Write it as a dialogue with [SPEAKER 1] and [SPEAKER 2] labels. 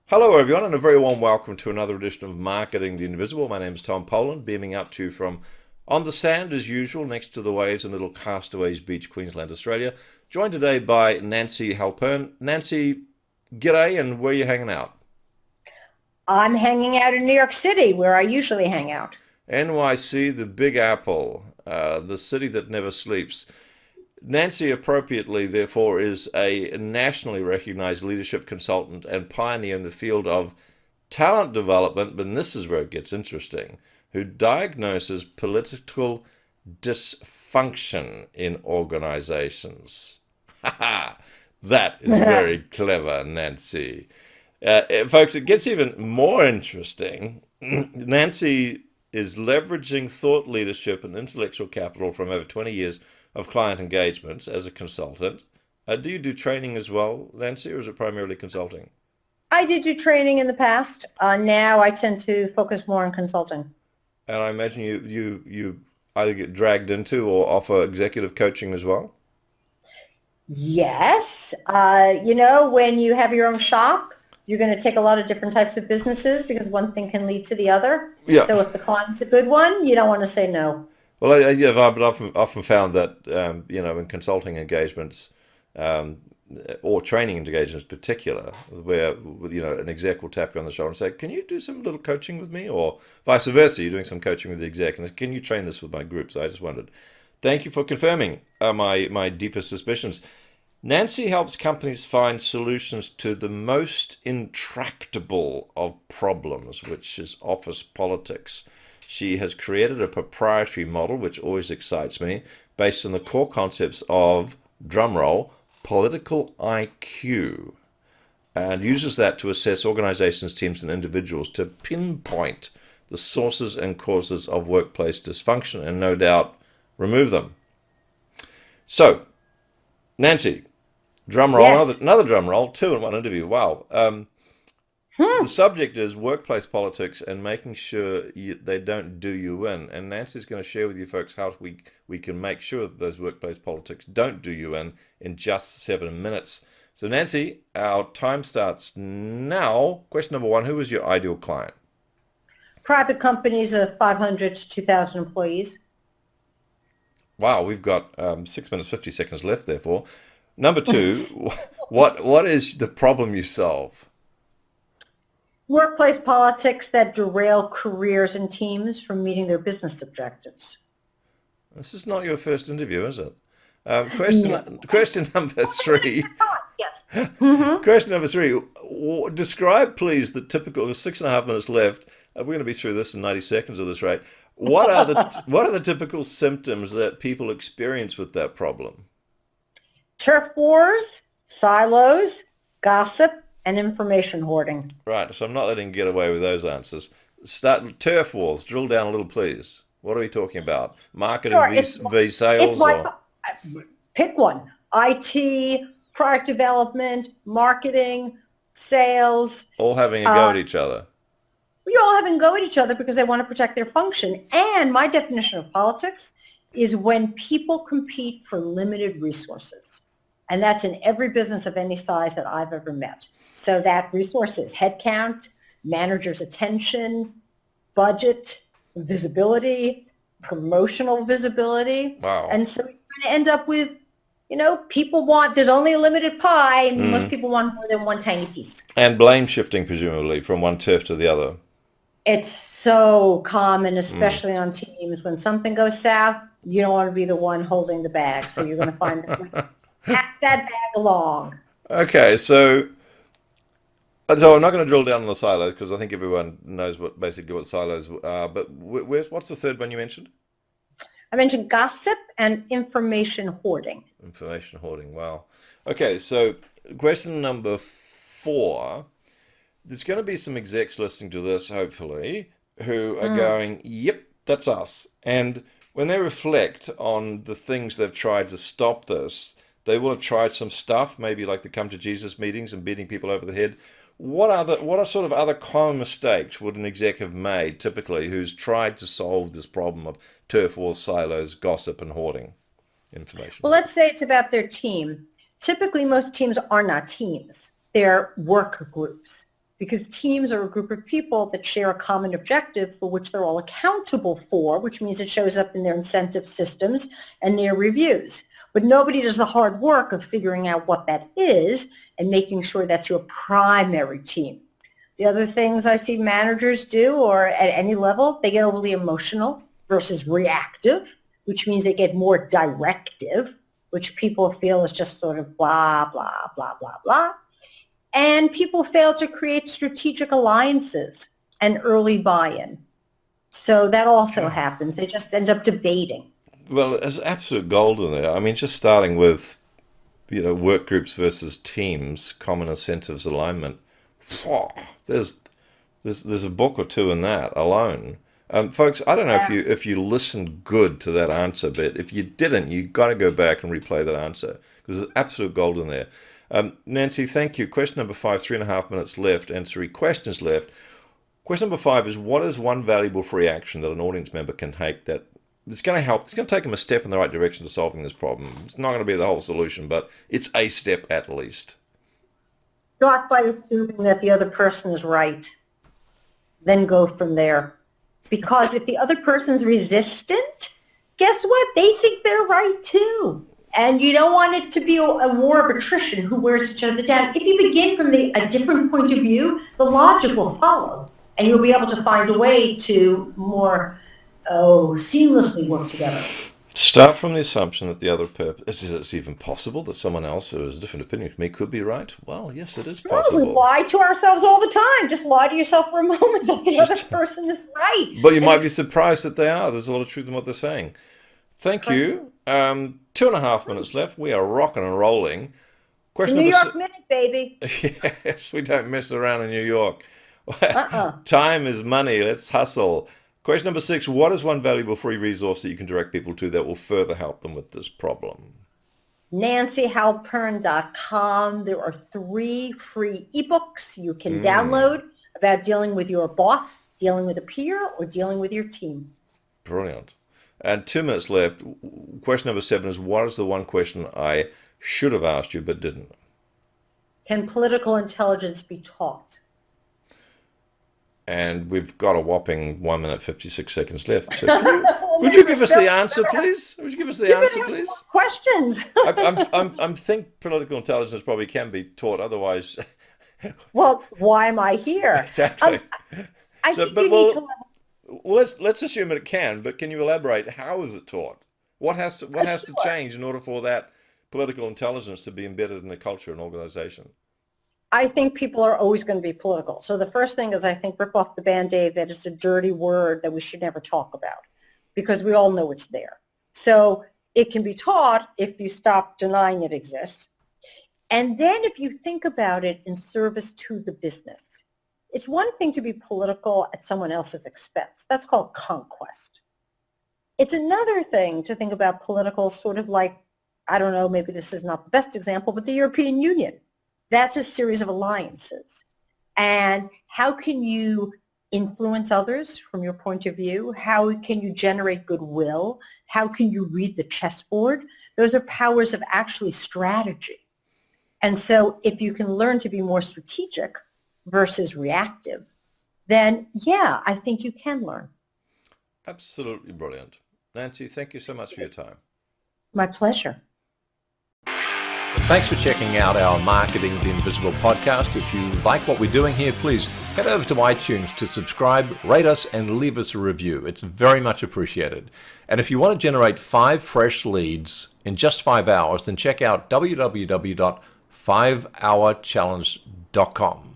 [SPEAKER 1] Hello, everyone, and a very warm welcome to another edition of Marketing the Invisible. My name is Tom Poland, beaming up to you from on the sand as usual, next to the waves in little Castaways Beach, Queensland, Australia. Joined today by Nancy Halpern. Nancy, g'day, and where are you hanging out?
[SPEAKER 2] I'm hanging out in New York City, where I usually hang out.
[SPEAKER 1] NYC, the Big Apple, the city that never sleeps. Nancy, appropriately, therefore, is a nationally recognized leadership consultant and pioneer in the field of talent development, but this is where it gets interesting, who diagnoses political dysfunction in organizations. That is very clever, Nancy. Folks, it gets even more interesting. Nancy is leveraging thought leadership and intellectual capital from over 20 years of client engagements as a consultant. Do you do training as well, Nancy, or is it primarily consulting?
[SPEAKER 2] I did do training in the past. Now I tend to focus more on consulting.
[SPEAKER 1] And I imagine you either get dragged into or offer executive coaching as well?
[SPEAKER 2] Yes. When you have your own shop, you're going to take a lot of different types of businesses because one thing can lead to the other.
[SPEAKER 1] Yeah.
[SPEAKER 2] So if the client's a good one, you don't want to say no.
[SPEAKER 1] Well, yeah, I've often found that in consulting engagements or training engagements, in particular, where an exec will tap you on the shoulder and say, "Can you do some little coaching with me?" Or vice versa, you're doing some coaching with the exec, and can you train this with my group? So I just wondered. Thank you for confirming my deepest suspicions. Nancy helps companies find solutions to the most intractable of problems, which is office politics. She has created a proprietary model, which always excites me, based on the core concepts of, drumroll, political IQ, and uses that to assess organizations, teams, and individuals to pinpoint the sources and causes of workplace dysfunction and, no doubt, remove them. So, Nancy, drum roll,
[SPEAKER 2] Yes.
[SPEAKER 1] another drum roll, two in one interview. Wow. The subject is workplace politics and making sure they don't do you in. And Nancy's going to share with you folks how we can make sure that those workplace politics don't do you in just 7 minutes. So Nancy, our time starts now. Question number one, who was your ideal client?
[SPEAKER 2] Private companies of 500 to 2,000 employees.
[SPEAKER 1] Wow, we've got 6 minutes, 50 seconds left, therefore. Number two, what is the problem you solve?
[SPEAKER 2] Workplace politics that derail careers and teams from meeting their business objectives.
[SPEAKER 1] This is not your first interview, is it?
[SPEAKER 2] No.
[SPEAKER 1] Question number three.
[SPEAKER 2] Yes. Mm-hmm.
[SPEAKER 1] Question number three. Describe, please, the typical. There's 6.5 minutes left. We're going to be through this in 90 seconds at this rate. What are the typical symptoms that people experience with that problem?
[SPEAKER 2] Turf wars, silos, gossip, and information hoarding.
[SPEAKER 1] Right. So I'm not letting you get away with those answers. Start turf wars. Drill down a little, please. What are we talking about? Marketing
[SPEAKER 2] Sure,
[SPEAKER 1] v sales, or
[SPEAKER 2] pick one. IT, product development, marketing, sales.
[SPEAKER 1] all having a go at each other?
[SPEAKER 2] We all have and go at each other because they want to protect their function. And my definition of politics is when people compete for limited resources. And that's in every business of any size that I've ever met. So that resource is headcount, manager's attention, budget, visibility, promotional visibility.
[SPEAKER 1] Wow.
[SPEAKER 2] And so you're going to end up with, people want, there's only a limited pie, and most people want more than one tiny piece.
[SPEAKER 1] And blame shifting, presumably, from one turf to the other.
[SPEAKER 2] It's so common, especially on teams. When something goes south, you don't want to be the one holding the bag. So you're going to find pass that bag along.
[SPEAKER 1] Okay, so I'm not going to drill down on the silos because I think everyone knows basically what silos are. But what's the third one you mentioned?
[SPEAKER 2] I mentioned gossip and information hoarding.
[SPEAKER 1] Information hoarding. Wow. Okay, so question number 4. There's going to be some execs listening to this, hopefully, who are going, "Yep, that's us." And when they reflect on the things they've tried to stop this, they will have tried some stuff, maybe like the come to Jesus meetings and beating people over the head. What are sort of other common mistakes would an exec have made, typically, who's tried to solve this problem of turf wars, silos, gossip, and hoarding information?
[SPEAKER 2] Well, let's say it's about their team. Typically, most teams are not teams. They're work groups. because teams are a group of people that share a common objective for which they're all accountable for, which means it shows up in their incentive systems and their reviews. But nobody does the hard work of figuring out what that is and making sure that's your primary team. The other things I see managers do, or at any level, they get overly emotional versus reactive, which means they get more directive, which people feel is just sort of blah, blah, blah, blah, blah. And people fail to create strategic alliances and early buy-in. So that also happens. They just end up debating.
[SPEAKER 1] Well, there's absolute gold in there. I mean, just starting with, work groups versus teams, common incentives alignment. There's a book or two in that alone. Folks, I don't know if you listened good to that answer, but if you didn't, you got to go back and replay that answer because there's absolute gold in there. Nancy, thank you. Question number 5, 3.5 minutes left and 3 questions left. Question number 5 is, what is one valuable free action that an audience member can take that it's going to help? It's going to take them a step in the right direction to solving this problem. It's not going to be the whole solution, but it's a step at least.
[SPEAKER 2] Start by assuming that the other person is right. Then go from there. Because if the other person's resistant, guess what? They think they're right too. And you don't want it to be a war of attrition who wears each other down. If you begin from a different point of view, the logic will follow. And you'll be able to find a way to more seamlessly work together.
[SPEAKER 1] Start from the assumption that the other person, is it even possible that someone else who has a different opinion from me could be right? Well, yes, it is possible.
[SPEAKER 2] No, we lie to ourselves all the time. Just lie to yourself for a moment that the other person is right.
[SPEAKER 1] But you might be surprised that they are. There's a lot of truth in what they're saying. Thank you. 2.5 minutes left. We are rocking and rolling.
[SPEAKER 2] It's a New York minute, baby.
[SPEAKER 1] Yes, we don't mess around in New York. Time is money. Let's hustle. Question number 6, what is one valuable free resource that you can direct people to that will further help them with this problem?
[SPEAKER 2] NancyHalpern.com. There are 3 free ebooks you can download about dealing with your boss, dealing with a peer, or dealing with your team.
[SPEAKER 1] Brilliant. And 2 minutes left. Question number 7 is, what is the one question I should have asked you but didn't?
[SPEAKER 2] Can political intelligence be taught?
[SPEAKER 1] And we've got a whopping 1 minute, 56 seconds left. So would you give us the answer, please? Would you give us the answer, please?
[SPEAKER 2] Questions.
[SPEAKER 1] I think political intelligence probably can be taught. Otherwise,
[SPEAKER 2] well, why am I here?
[SPEAKER 1] Exactly.
[SPEAKER 2] I think you need to.
[SPEAKER 1] Well, let's assume that it can. But can you elaborate? How is it taught? What has to change in order for that political intelligence to be embedded in a culture and organization?
[SPEAKER 2] I think people are always going to be political. So the first thing is, I think, rip off the Band-Aid that it's a dirty word that we should never talk about, because we all know it's there. So it can be taught if you stop denying it exists. And then if you think about it in service to the business, it's one thing to be political at someone else's expense. That's called conquest. It's another thing to think about political sort of like, I don't know, maybe this is not the best example, but the European Union. That's a series of alliances. And how can you influence others from your point of view? How can you generate goodwill? How can you read the chessboard? Those are powers of actually strategy. And so if you can learn to be more strategic versus reactive, then yeah, I think you can learn.
[SPEAKER 1] Absolutely brilliant. Nancy, thank you so much for your time.
[SPEAKER 2] My pleasure.
[SPEAKER 3] Thanks for checking out our Marketing the Invisible podcast. If you like what we're doing here, please head over to iTunes to subscribe, rate us, and leave us a review. It's very much appreciated. And if you want to generate 5 fresh leads in just 5 hours, then check out www.5hourchallenge.com.